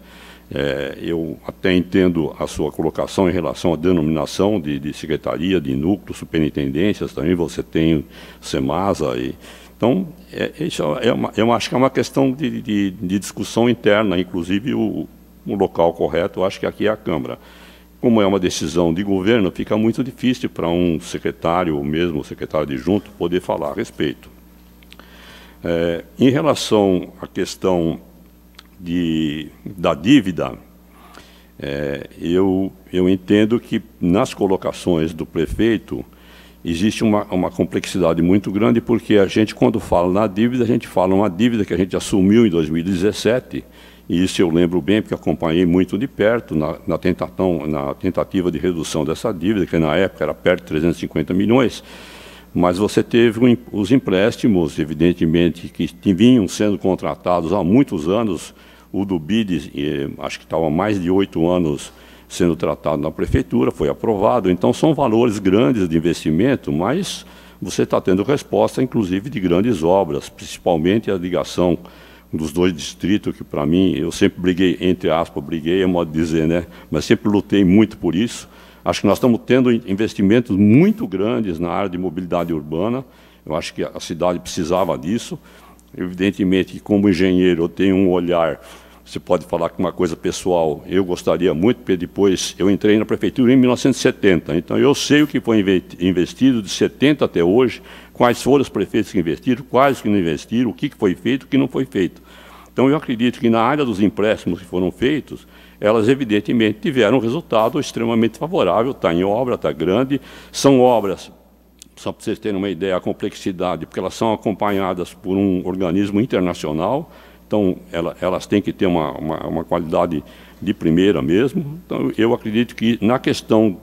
S3: Eu até entendo a sua colocação em relação à denominação de secretaria, de núcleo, superintendências, também você tem Semasa. Então, eu acho que é uma questão de discussão interna, inclusive o local correto, eu acho que aqui é a Câmara. Como é uma decisão de governo, fica muito difícil para um secretário, ou mesmo secretário adjunto, poder falar a respeito. Em relação à questão da dívida, eu entendo que nas colocações do prefeito existe uma complexidade muito grande, porque a gente, quando fala na dívida, a gente fala uma dívida que a gente assumiu em 2017, e isso eu lembro bem, porque acompanhei muito de perto na tentativa de redução dessa dívida, que na época era perto de 350 milhões, mas você teve os empréstimos, evidentemente, que vinham sendo contratados há muitos anos. O do BID, acho que estava há mais de 8 anos sendo tratado na prefeitura, foi aprovado. Então, são valores grandes de investimento, mas você está tendo resposta, inclusive, de grandes obras, principalmente a ligação dos 2 distritos, que, para mim, eu sempre briguei, entre aspas, briguei, é modo de dizer, né? Mas sempre lutei muito por isso. Acho que nós estamos tendo investimentos muito grandes na área de mobilidade urbana. Eu acho que a cidade precisava disso. Evidentemente que, como engenheiro, eu tenho um olhar, você pode falar que uma coisa pessoal, eu gostaria muito, porque depois eu entrei na prefeitura em 1970, então eu sei o que foi investido de 70 até hoje, quais foram os prefeitos que investiram, quais que não investiram, o que foi feito, o que não foi feito. Então eu acredito que na área dos empréstimos que foram feitos, elas evidentemente tiveram um resultado extremamente favorável, está em obra, está grande, são obras, só para vocês terem uma ideia, a complexidade, porque elas são acompanhadas por um organismo internacional, então elas têm que ter uma qualidade de primeira mesmo. Então eu acredito que na questão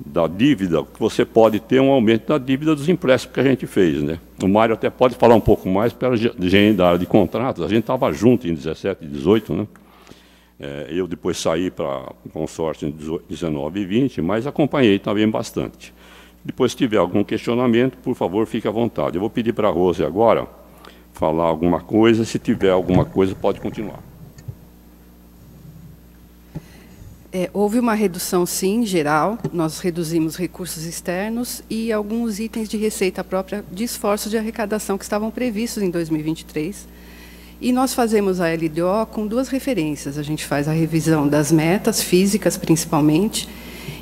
S3: da dívida, você pode ter um aumento da dívida dos empréstimos que a gente fez, né? O Mário até pode falar um pouco mais pela gente da área de contratos, a gente estava junto em 17 e 18, né? Eu depois saí para o consórcio em 19 e 20, mas acompanhei também bastante. Depois, se tiver algum questionamento, por favor, fique à vontade. Eu vou pedir para a Rose agora falar alguma coisa. Se tiver alguma coisa, pode continuar.
S10: Houve uma redução, sim, geral. Nós reduzimos recursos externos e alguns itens de receita própria de esforços de arrecadação que estavam previstos em 2023. E nós fazemos a LDO com 2 referências. A gente faz a revisão das metas físicas, principalmente,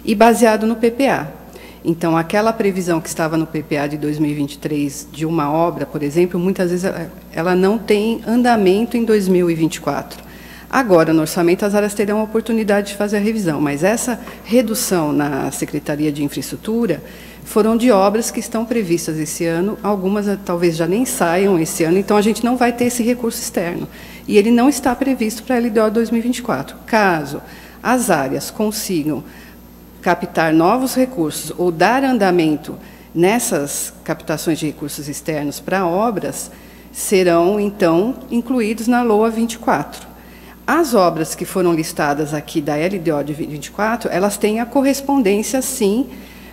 S10: e baseado no PPA. Então, aquela previsão que estava no PPA de 2023 de uma obra, por exemplo, muitas vezes ela não tem andamento em 2024. Agora, no orçamento, as áreas terão a oportunidade de fazer a revisão, mas essa redução na Secretaria de Infraestrutura foram de obras que estão previstas esse ano, algumas talvez já nem saiam esse ano, então a gente não vai ter esse recurso externo. e ele não está previsto para a LDO 2024. Caso as áreas consigam captar novos recursos ou dar andamento nessas captações de recursos externos para obras, serão, então, incluídos na LOA 24. As obras que foram listadas aqui da LDO de 24, elas têm a correspondência, sim,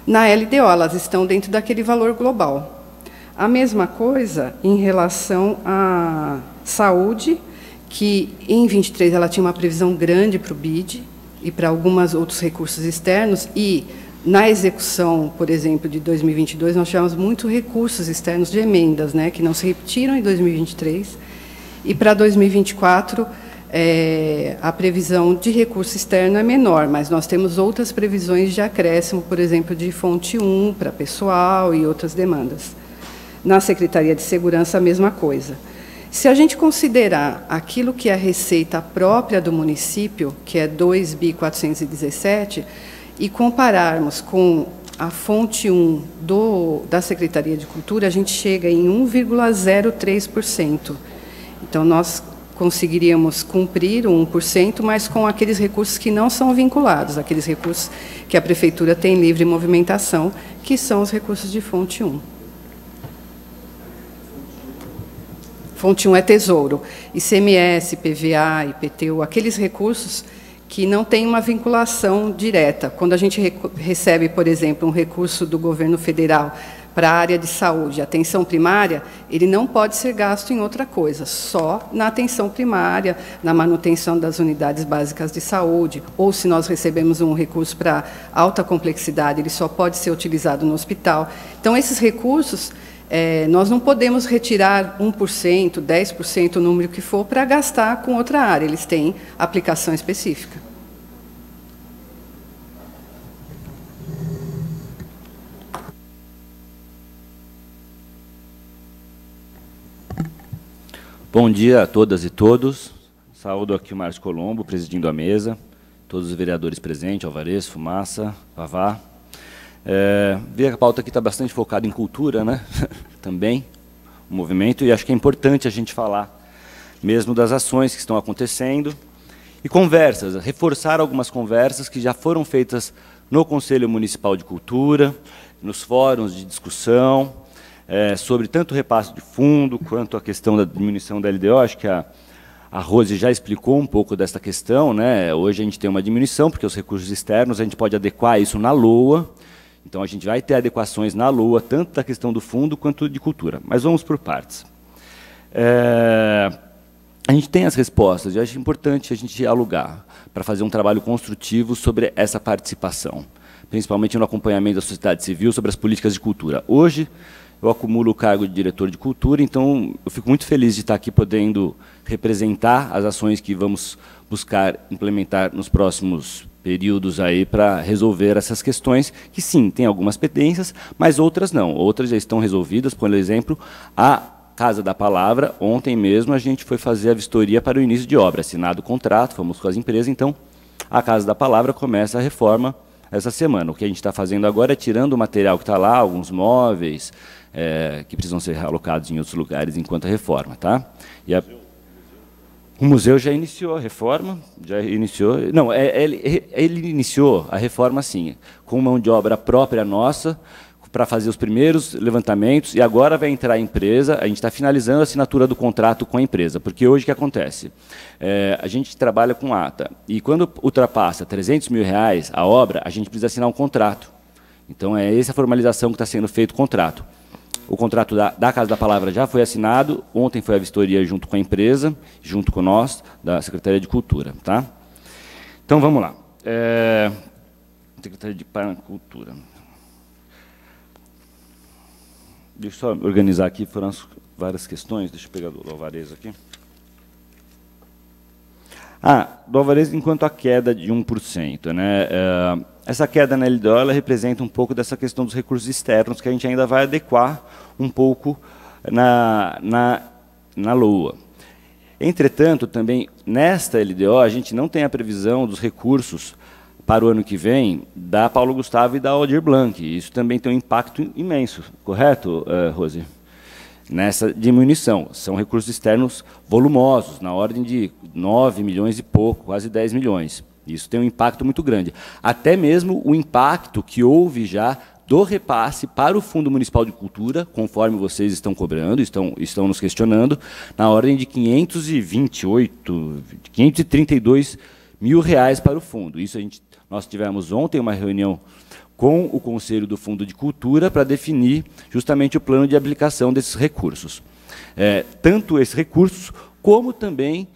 S10: na LDO, elas estão dentro daquele valor global. A mesma coisa em relação à saúde, que em 23 ela tinha uma previsão grande para o BID e para alguns outros recursos externos, e na execução, por exemplo, de 2022, nós tivemos muitos recursos externos de emendas, né, que não se repetiram em 2023, e para 2024 a previsão de recurso externo é menor, mas nós temos outras previsões de acréscimo, por exemplo, de fonte 1 para pessoal e outras demandas. Na Secretaria de Segurança, a mesma coisa. Se a gente considerar aquilo que é a receita própria do município, que é 2.417, e compararmos com a fonte 1 da Secretaria de Cultura, a gente chega em 1,03%. Então, nós conseguiríamos cumprir o 1%, mas com aqueles recursos que não são vinculados, aqueles recursos que a Prefeitura tem livre movimentação, que são os recursos de fonte 1. Fonte 1 é Tesouro. ICMS, PVA, IPTU, aqueles recursos que não têm uma vinculação direta. Quando a gente recebe, por exemplo, um recurso do governo federal para a área de saúde, atenção primária, ele não pode ser gasto em outra coisa, só na atenção primária, na manutenção das unidades básicas de saúde, ou se nós recebemos um recurso para alta complexidade, ele só pode ser utilizado no hospital. Então, esses recursos, nós não podemos retirar 1%, 10%, o número que for, para gastar com outra área, eles têm aplicação específica.
S4: Bom dia a todas e todos. Saúdo aqui o Márcio Colombo, presidindo a mesa, todos os vereadores presentes, Alvarez, Fumaça, Vavá. Vi que a pauta aqui está bastante focada em cultura, né? Também, o movimento, e acho que é importante a gente falar mesmo das ações que estão acontecendo e conversas, reforçar algumas conversas que já foram feitas no Conselho Municipal de Cultura, nos fóruns de discussão, sobre tanto o repasse de fundo quanto a questão da diminuição da LDO. Acho que a Rose já explicou um pouco dessa questão, né? Hoje a gente tem uma diminuição, porque os recursos externos a gente pode adequar isso na LOA, então a gente vai ter adequações na LOA, tanto da questão do fundo quanto de cultura. Mas vamos por partes. A gente tem as respostas, e acho importante a gente dialogar para fazer um trabalho construtivo sobre essa participação, principalmente no acompanhamento da sociedade civil sobre as políticas de cultura. Hoje, eu acumulo o cargo de diretor de cultura, então eu fico muito feliz de estar aqui podendo representar as ações que vamos buscar implementar nos próximos períodos aí para resolver essas questões, que sim, tem algumas pendências, mas outras não. Outras já estão resolvidas, por exemplo, a Casa da Palavra. Ontem mesmo a gente foi fazer a vistoria para o início de obra, assinado o contrato, fomos com as empresas, então a Casa da Palavra começa a reforma essa semana. O que a gente está fazendo agora é tirando o material que está lá, alguns móveis, que precisam ser alocados em outros lugares enquanto a reforma. Tá? O museu já iniciou a reforma, já iniciou. Não, ele iniciou a reforma, sim, com mão de obra própria nossa, para fazer os primeiros levantamentos, e agora vai entrar a empresa, a gente está finalizando a assinatura do contrato com a empresa, porque hoje o que acontece? A gente trabalha com ata, e quando ultrapassa R$300 mil a obra, a gente precisa assinar um contrato. Então, é essa a formalização que está sendo feito o contrato. O contrato da Casa da Palavra já foi assinado, ontem foi a vistoria junto com a empresa, junto com nós, da Secretaria de Cultura. Tá? Então, vamos lá. Secretaria de Cultura. Deixa eu só organizar aqui, foram várias questões. Deixa eu pegar do Alvarez aqui. Do Alvarez, enquanto a queda de 1%. Né? Essa queda na LDO ela representa um pouco dessa questão dos recursos externos, que a gente ainda vai adequar um pouco na LOA. Entretanto, também, nesta LDO, a gente não tem a previsão dos recursos para o ano que vem da Paulo Gustavo e da Aldir Blanc. Isso também tem um impacto imenso, correto, Rose? nessa diminuição. São recursos externos volumosos, na ordem de 9 milhões e pouco, quase 10 milhões. Isso tem um impacto muito grande. Até mesmo o impacto que houve já do repasse para o Fundo Municipal de Cultura, conforme vocês estão cobrando, estão nos questionando, na ordem de 532 mil reais para o fundo. Isso nós tivemos ontem uma reunião com o Conselho do Fundo de Cultura para definir justamente o plano de aplicação desses recursos. Tanto esses recursos, como também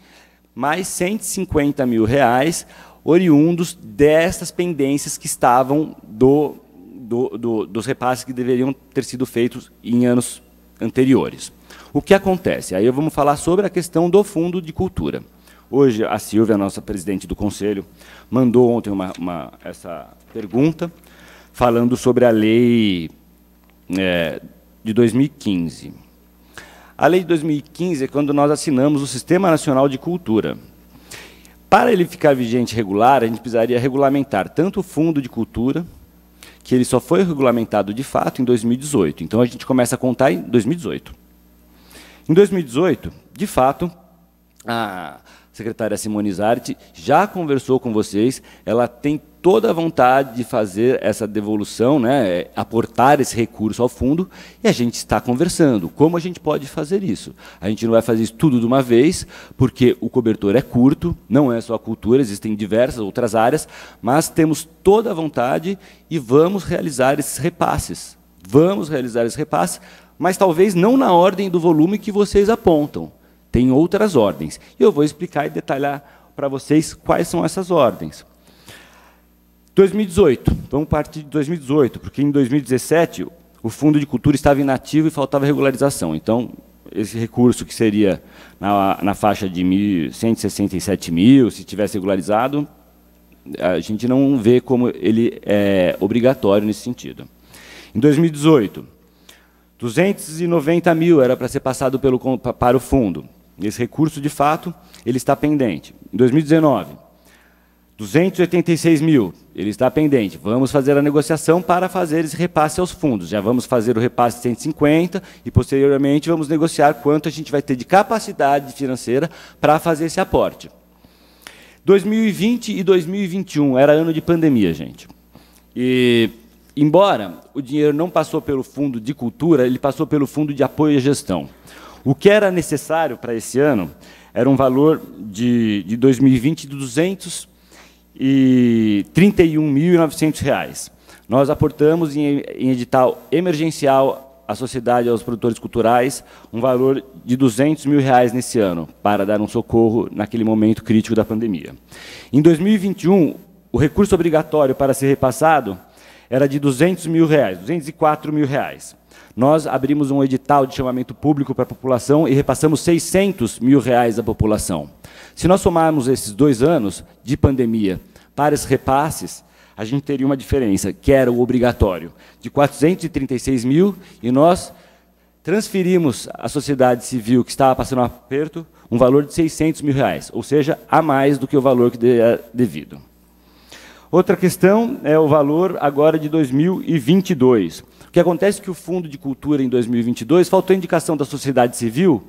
S4: mais 150 mil reais oriundos dessas pendências que estavam dos repasses que deveriam ter sido feitos em anos anteriores. O que acontece? Aí vamos falar sobre a questão do Fundo de Cultura. Hoje, a Silvia, nossa presidente do Conselho, mandou ontem essa pergunta, falando sobre a lei de 2015. A lei de 2015 é quando nós assinamos o Sistema Nacional de Cultura. Para ele ficar vigente e regular, a gente precisaria regulamentar tanto o Fundo de Cultura, que ele só foi regulamentado de fato em 2018. Então, a gente começa a contar em 2018. Em 2018, de fato, a secretária Simone Zarte já conversou com vocês, ela tem toda a vontade de fazer essa devolução, né, aportar esse recurso ao fundo, e a gente está conversando. Como a gente pode fazer isso? A gente não vai fazer isso tudo de uma vez, porque o cobertor é curto, não é só a cultura, existem diversas outras áreas, mas temos toda a vontade e vamos realizar esses repasses. Vamos realizar esses repasses, mas talvez não na ordem do volume que vocês apontam. Tem outras ordens. E eu vou explicar e detalhar para vocês quais são essas ordens. 2018, vamos partir de 2018, porque em 2017 o Fundo de Cultura estava inativo e faltava regularização. Então, esse recurso que seria na faixa de 167 mil, se tivesse regularizado, a gente não vê como ele é obrigatório nesse sentido. Em 2018, 290 mil era para ser passado para o fundo. Esse recurso, de fato, ele está pendente. Em 2019, 286 mil, ele está pendente. Vamos fazer a negociação para fazer esse repasse aos fundos. Já vamos fazer o repasse de 150 e, posteriormente, vamos negociar quanto a gente vai ter de capacidade financeira para fazer esse aporte. 2020 e 2021 era ano de pandemia, gente. E, embora o dinheiro não passou pelo Fundo de Cultura, ele passou pelo Fundo de Apoio à Gestão. O que era necessário para esse ano era um valor de 2020 de R$ 231.900. Nós aportamos em edital emergencial à sociedade, aos produtores culturais, um valor de R$ 200 mil nesse ano, para dar um socorro naquele momento crítico da pandemia. Em 2021, o recurso obrigatório para ser repassado era de R$ 200 mil, R$ 204 mil. Nós abrimos um edital de chamamento público para a população e repassamos R$ 600 mil à população. Se nós somarmos esses 2 anos de pandemia para esses repasses, a gente teria uma diferença, que era o obrigatório, de 436 mil, e nós transferimos à sociedade civil que estava passando um aperto um valor de R$ 600 mil, ou seja, a mais do que o valor que é devido. Outra questão é o valor agora de 2022. O que acontece é que o Fundo de Cultura, em 2022, faltou indicação da sociedade civil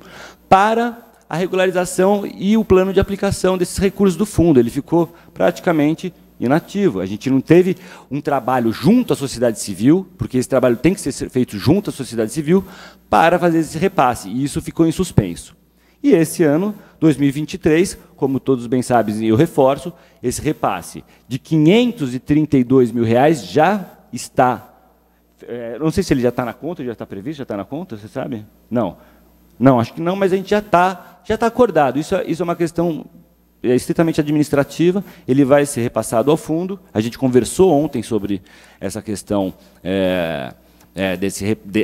S4: para a regularização e o plano de aplicação desses recursos do fundo. Ele ficou praticamente inativo. A gente não teve um trabalho junto à sociedade civil, porque esse trabalho tem que ser feito junto à sociedade civil, para fazer esse repasse, e isso ficou em suspenso. E esse ano, 2023, como todos bem sabem, e eu reforço, esse repasse de R$ 532 mil já está... não sei se ele já está na conta, já está previsto, já está na conta, você sabe? Não. Não, acho que não, mas a gente já está acordado. Isso é uma questão estritamente administrativa, ele vai ser repassado ao fundo. A gente conversou ontem sobre essa questão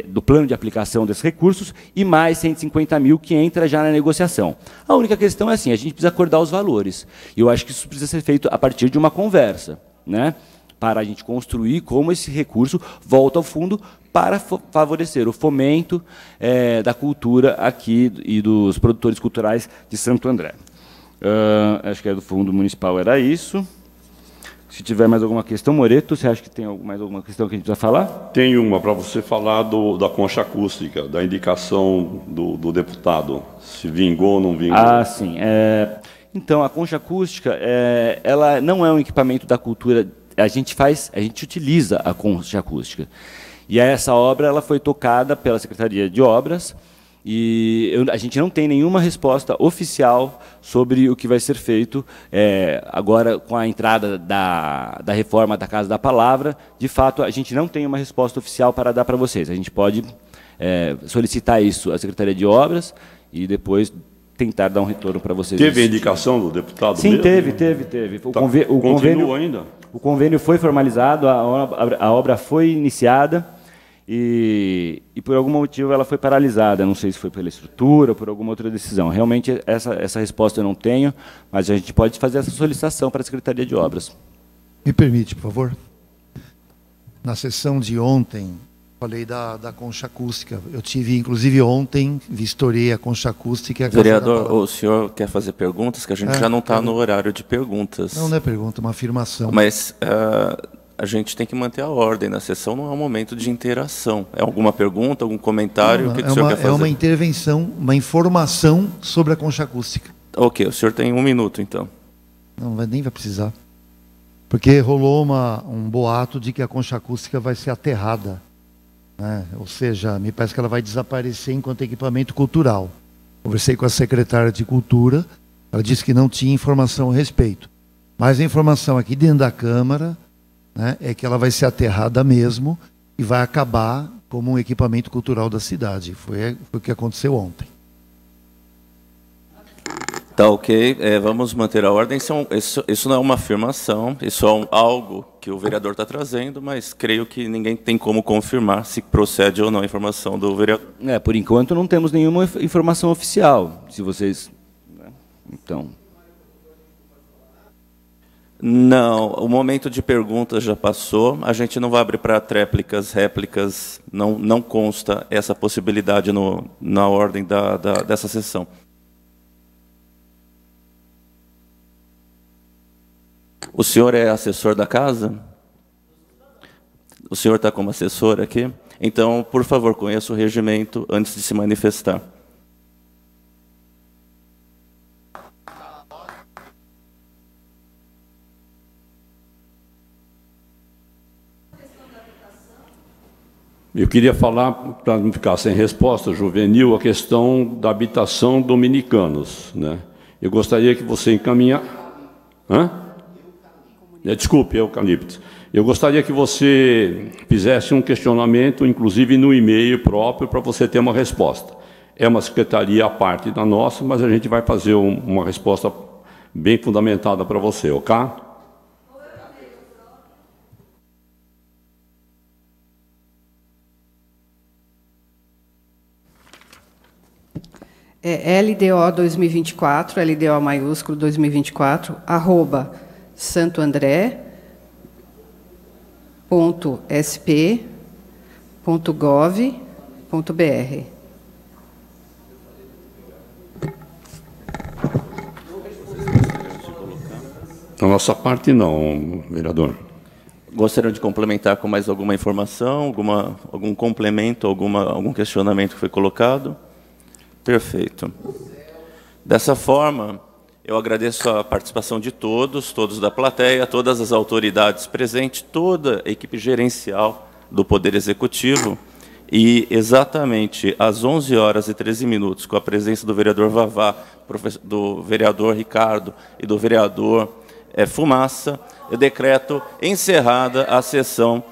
S4: do plano de aplicação desses recursos, e mais 150 mil que entra já na negociação. A única questão é assim, a gente precisa acordar os valores. E eu acho que isso precisa ser feito a partir de uma conversa, né, para a gente construir como esse recurso volta ao fundo para favorecer o fomento da cultura aqui e dos produtores culturais de Santo André. Acho que do Fundo Municipal era isso. Se tiver mais alguma questão, Moreto, você acha que tem mais alguma questão que a gente precisa falar?
S3: Tem uma para você falar da concha acústica, da indicação do deputado, se vingou ou não vingou.
S4: Ah, sim. Então, a concha acústica, ela não é um equipamento da cultura. A gente utiliza a concha acústica. E essa obra ela foi tocada pela Secretaria de Obras, e a gente não tem nenhuma resposta oficial sobre o que vai ser feito agora com a entrada da reforma da Casa da Palavra. De fato, a gente não tem uma resposta oficial para dar para vocês. A gente pode solicitar isso à Secretaria de Obras e depois tentar dar um retorno para vocês.
S3: Teve a indicação do deputado?
S4: Sim,
S3: mesmo?
S4: teve.
S3: Continua ainda?
S4: O convênio foi formalizado, a obra foi iniciada. E por algum motivo ela foi paralisada, não sei se foi pela estrutura ou por alguma outra decisão. Realmente essa resposta eu não tenho, mas a gente pode fazer essa solicitação para a Secretaria de Obras.
S6: Me permite, por favor? Na sessão de ontem, falei da concha acústica. Eu tive, inclusive ontem, vistoriei a concha acústica.
S2: Vereador, o senhor quer fazer perguntas? Que a gente já não está no horário de perguntas.
S6: Não é pergunta, é uma afirmação.
S2: Mas a gente tem que manter a ordem na sessão, não é um momento de interação. É alguma pergunta, algum comentário?
S6: Não,
S2: o que o senhor quer fazer?
S6: É uma intervenção, uma informação sobre a concha acústica.
S2: Ok, o senhor tem 1 minuto, então.
S6: Não, nem vai precisar. Porque rolou um boato de que a concha acústica vai ser aterrada, né? Ou seja, me parece que ela vai desaparecer enquanto equipamento cultural. Conversei com a secretária de Cultura, ela disse que não tinha informação a respeito. Mas a informação aqui dentro da Câmara, né, é que ela vai ser aterrada mesmo e vai acabar como um equipamento cultural da cidade. Foi o que aconteceu ontem.
S2: Tá ok, vamos manter a ordem. Isso não é uma afirmação, isso é algo que o vereador está trazendo, mas creio que ninguém tem como confirmar se procede ou não a informação do vereador.
S4: Por enquanto não temos nenhuma informação oficial. Se vocês... Então...
S2: Não, o momento de perguntas já passou, a gente não vai abrir para réplicas, não consta essa possibilidade na ordem dessa sessão. O senhor é assessor da casa? O senhor está como assessor aqui? Então, por favor, conheça o regimento antes de se manifestar.
S3: Eu queria falar, para não ficar sem resposta, Juvenil, a questão da habitação dominicanos, né? Eu gostaria que você encaminhasse... Desculpe, eucalipto. Eu gostaria que você fizesse um questionamento, inclusive no e-mail próprio, para você ter uma resposta. É uma secretaria à parte da nossa, mas a gente vai fazer uma resposta bem fundamentada para você, ok?
S10: LDO 2024, LDO maiúsculo 2024, santoandré.sp.gov.br.
S3: Da nossa parte, não, vereador.
S2: Gostariam de complementar com mais alguma informação, algum complemento, algum questionamento que foi colocado? Perfeito. Dessa forma, eu agradeço a participação de todos da plateia, todas as autoridades presentes, toda a equipe gerencial do Poder Executivo, e exatamente às 11h13, com a presença do vereador Vavá, do vereador Ricardo e do vereador Fumaça, eu decreto encerrada a sessão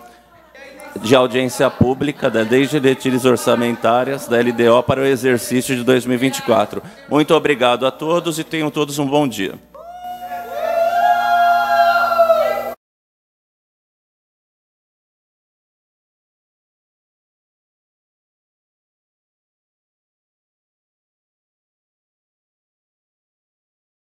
S2: de audiência pública da Lei de Diretrizes Orçamentárias da LDO para o exercício de 2024. Muito obrigado a todos e tenham todos um bom dia.